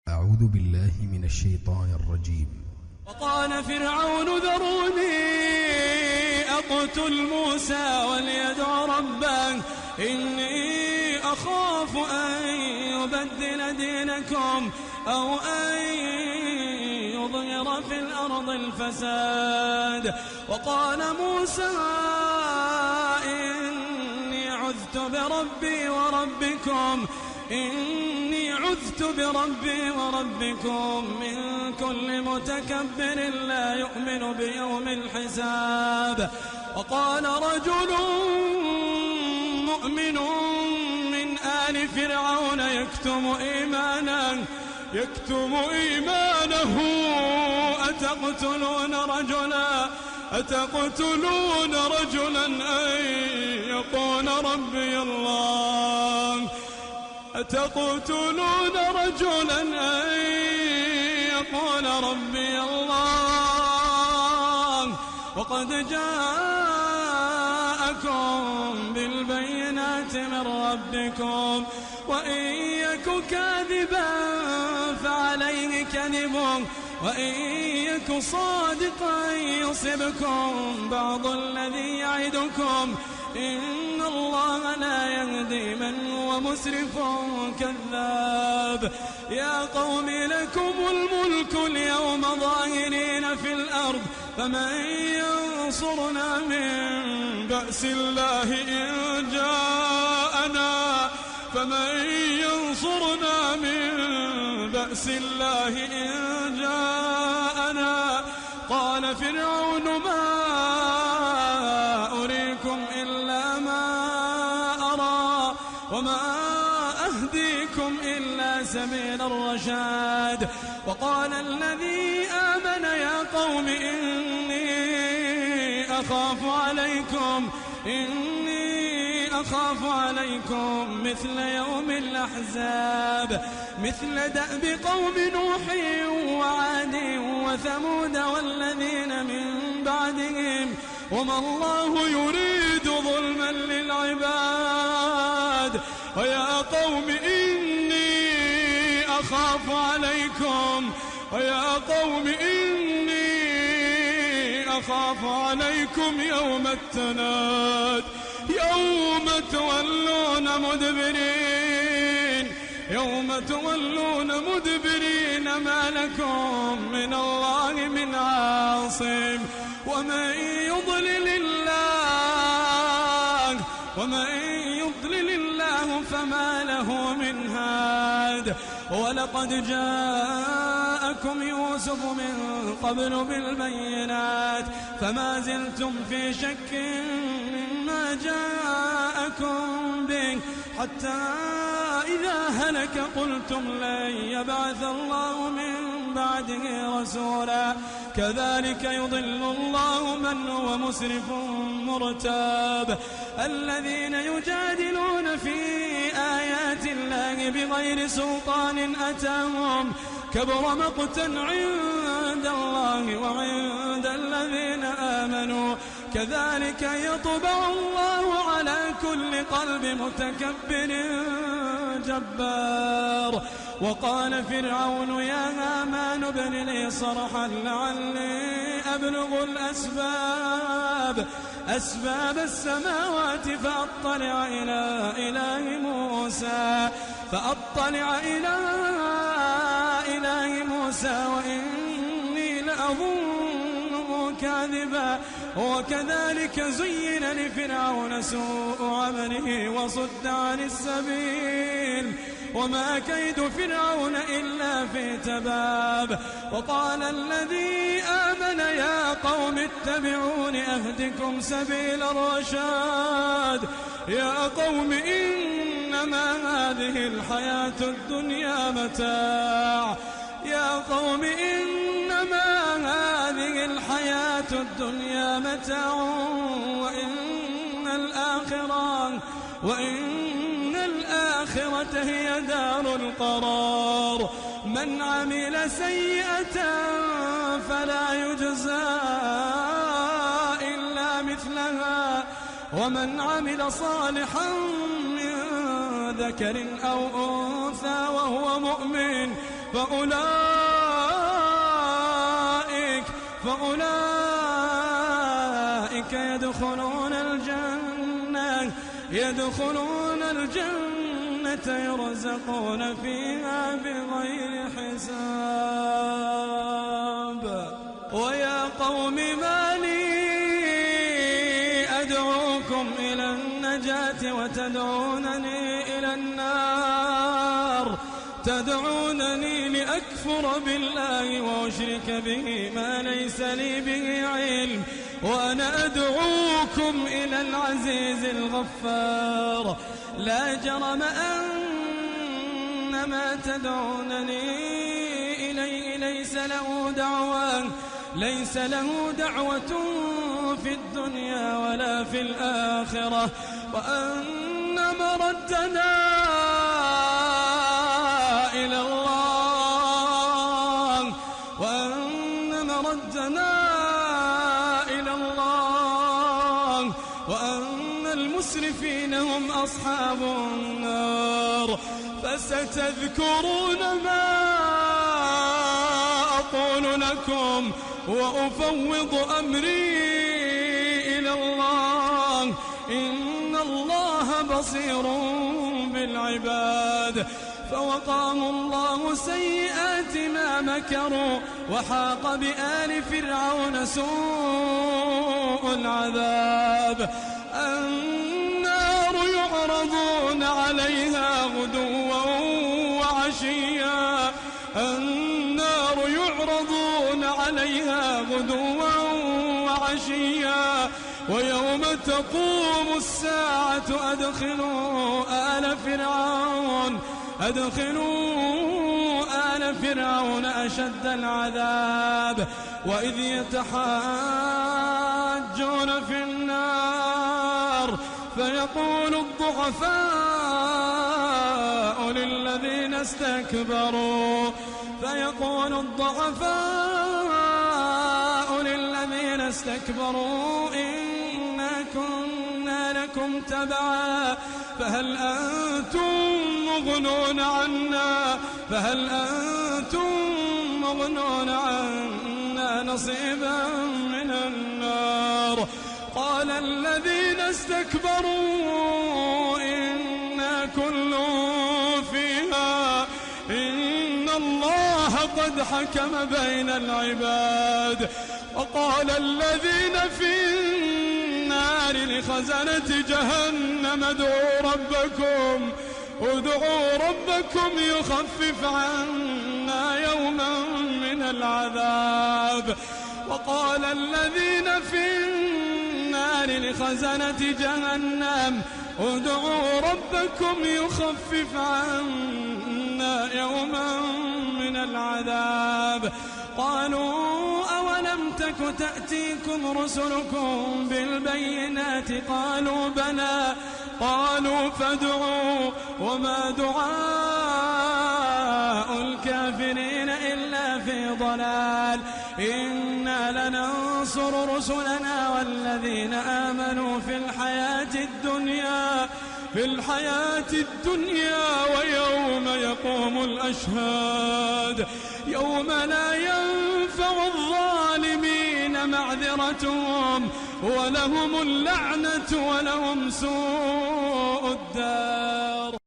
أعوذ بالله من الشيطان الرجيم. وقال فرعون ذروني أقتل موسى وليدع ربه إني أخاف أن يبدل دينكم أو أن يظهر في الأرض الفساد. وقال موسى إني عذت بربي وربكم من كل متكبر لا يؤمن بيوم الحساب. وقال رجل مؤمن من آل فرعون يكتم إيمانه أتقتلون رجلا أن يقول ربي الله وقد جاءكم بالبينات من ربكم وإن يك كاذبا فعليه كذبه وإن يك صادقا يصبكم بعض الذي يعدكم إن الله لا يهدي من هو مسرف كذاب. يا قوم لكم الملك اليوم ظاهرين في الأرض فمن ينصرنا من بأس الله إن جاءنا قال فرعون ما أريكم إلا ما أرى وما أهديكم إلا سبيل الرشاد. وقال الذي آمن يا قوم إني أخاف عليكم مثل يوم الأحزاب مثل دأب قوم نوح وعاد وثمود والذين من بعدهم وما الله يريد ظلما للعباد. ويا قوم إني أخاف عليكم يوم التناد يوم تولون مدبرين ما لكم من الله من عاصم ومن يضلل الله فما له من هاد. ولقد جاءكم يوسف من قبل بالبينات فما زلتم في شك مما جاءكم به حتى إذا هلك قلتم لن يبعث الله من بعده رسولا كذلك يضل الله من هو مسرف مرتاب. الذين يجادلون في آيات الله بغير سلطان أتاهم كبر مقتا عند الله وعند الذين آمنوا كذلك يطبع الله على كل قلب متكبر جبار. وقال فرعون يا هامان ابن لي صرحا لعلي أبلغ أسباب السماوات فأطلع إلى إله موسى وإني لأظنه كاذبا. وكذلك زين لفرعون سوء عمله وصد عن السبيل وما كيد فرعون إلا في تباب. وقال الذي آمن يا قوم اتبعون أهدكم سبيل الرشاد. يا قوم إنما هذه الحياة الدنيا متاع وإن الآخرة هي دار القرار. من عمل سيئة فلا يجزى إلا مثلها ومن عمل صالحا من ذكر أو أنثى وهو مؤمن فأولئك يدخلون الجنة يرزقون فيها بغير حساب. ويا قوم ما لي أدعوكم إلى النجاة وتدعونني إلى النار، تدعونني لأكفر بالله وأشرك به ما ليس لي به علم، وأنا أدعوكم إلى العزيز الغفار. لا جرم أن ما تدعونني إليه ليس له دعوة في الدنيا ولا في الآخرة، وأن مردنا إلى الله، وأن المسرفين هم أصحاب النار. فستذكرون ما أقول لكم وأفوض أمري إلى الله، إن الله بصير بالعباد. فوقاهم الله سيئات ما مكروا، وحاق بآل فرعون سوء العذاب. النار يعرضون عليها غدوا وعشيا، النار يعرضون عليها غدوا وعشيا، ويوم تقوم الساعة أدخلوا آل فرعون أشد العذاب. وإذ يتحاجون في النار فيقول الضعفاء للذين استكبروا إنا كنا لكم تبعا فهل أنتم مغنون عنا نصيبا من النار. قال الذين استكبروا إنا كل فيها إن الله قد حكم بين العباد. وقال الذين في النار لخزنة جهنم ادعوا ربكم يخفف عنا يوما من العذاب. وقال الذين في النار لخزنة جهنم ادعوا ربكم يخفف عنا يوما من العذاب. قالوا أولم تك تأتيكم رسلكم بالبينات قالوا بلى قالوا فادعوا وما دعاء الكافرين إلا في ضلال. إنا لننصر رسلنا والذين آمنوا في الحياة الدنيا ويوم يقوم الأشهاد، يوم لا ينفع الظالمين معذرتهم ولهم اللعنة ولهم سوء الدار.